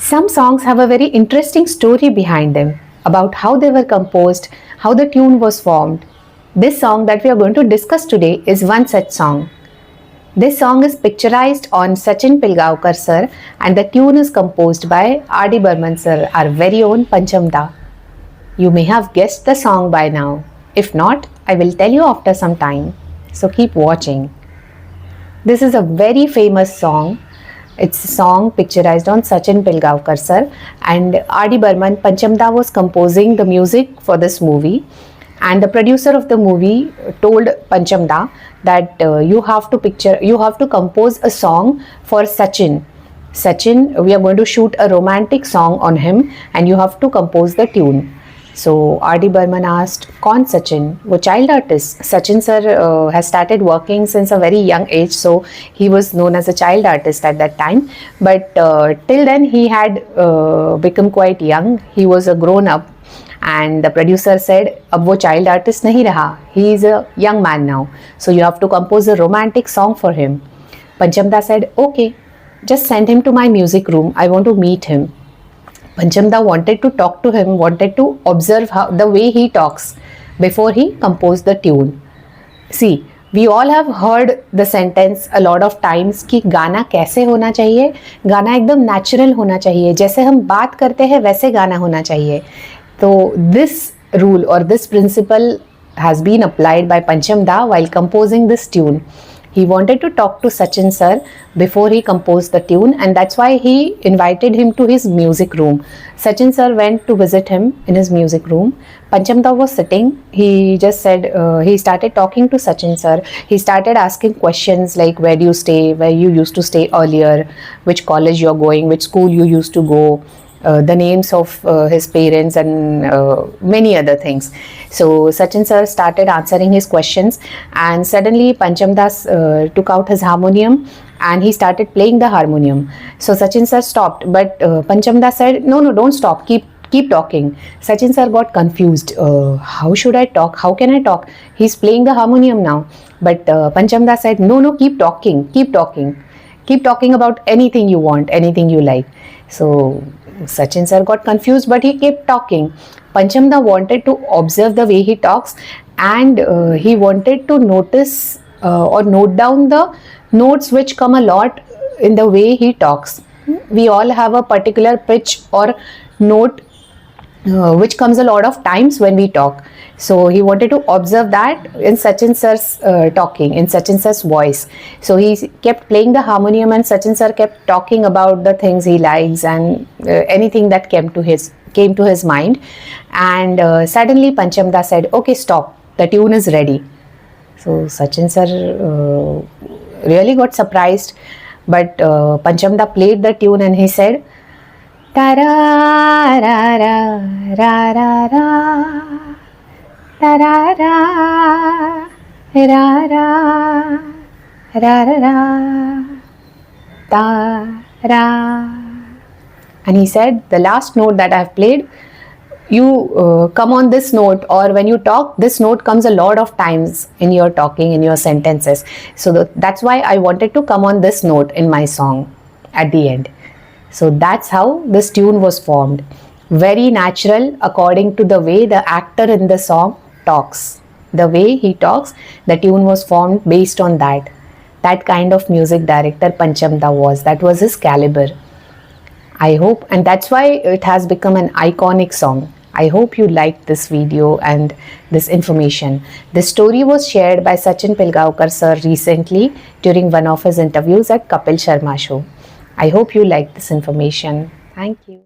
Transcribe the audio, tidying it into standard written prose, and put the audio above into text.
Some songs have a very interesting story behind them about how they were composed, how the tune was formed. This song that we are going to discuss today is one such song. This song is picturized on Sachin Pilgaonkar sir and the tune is composed by R.D. Burman sir, our very own Pancham Da. You may have guessed the song by now. If not, I will tell you after some time. So keep watching. This is a very famous song. It's a song picturized on Sachin Pilgaonkar sir, and R.D. Burman Pancham Da was composing the music for this movie. And the producer of the movie told Pancham Da that you have to compose a song for Sachin. We are going to shoot a romantic song on him and you have to compose the tune. So R.D. Burman asked, "Kaun Sachin?" वो child artist. Sachin sir has started working since a very young age, so he was known as a child artist at that time. But till then he had become quite young. He was a grown up. And the producer said, अब वो child artist नहीं रहा. He is a young man now. So you have to compose a romantic song for him. Pancham Da said, "Okay, just send him to my music room. I want to meet him." Pancham Da wanted to talk to him, wanted to observe the way he talks before he composed the tune. See, we all have heard the sentence a lot of times कि गाना कैसे होना चाहिए, गाना एकदम natural होना चाहिए, जैसे हम बात करते हैं वैसे गाना होना चाहिए. So this rule or this principle has been applied by Pancham Da while composing this tune. He wanted to talk to Sachin sir before he composed the tune, and that's why he invited him to his music room. Sachin sir went to visit him in his music room. Pancham Da was sitting. He just said, he started talking to Sachin sir. He started asking questions like, where do you stay, where you used to stay earlier, which college you're going, which school you used to go, the names of his parents and many other things. So Sachin sir started answering his questions, and suddenly Pancham Das took out his harmonium and he started playing the harmonium. So Sachin sir stopped, but Pancham Das said, no, don't stop, keep talking. Sachin sir got confused. How should I talk? How can I talk? He's playing the harmonium now. But Pancham Das said, no, keep talking. Keep talking about anything you want, anything you like. So Sachin sir got confused, but he kept talking. Pancham Da wanted to observe the way he talks, and he wanted to notice or note down the notes which come a lot in the way he talks. We all have a particular pitch or note which comes a lot of times when we talk. So he wanted to observe that in Sachin sir's talking, in Sachin sir's voice. So he kept playing the harmonium and Sachin sir kept talking about the things he likes and anything that came to his mind. And suddenly Pancham Da said, okay, stop, the tune is ready. So Sachin sir really got surprised, but Pancham Da played the tune and he said, ta ra ra ra ra ra ra ta ra ra ra ra ra ra ra ta ra. And he said, the last note that I have played, you come on this note, or when you talk, this note comes a lot of times in your talking, in your sentences. So that's why I wanted to come on this note in my song at the end. So that's how this tune was formed. Very natural, according to the way the actor in the song talks. The way he talks, the tune was formed based on that. That kind of music director Pancham Da was. That was his caliber. I hope, and that's why it has become an iconic song. I hope you liked this video and this information. This story was shared by Sachin Pilgaonkar sir recently during one of his interviews at Kapil Sharma show. I hope you liked this information. Thank you.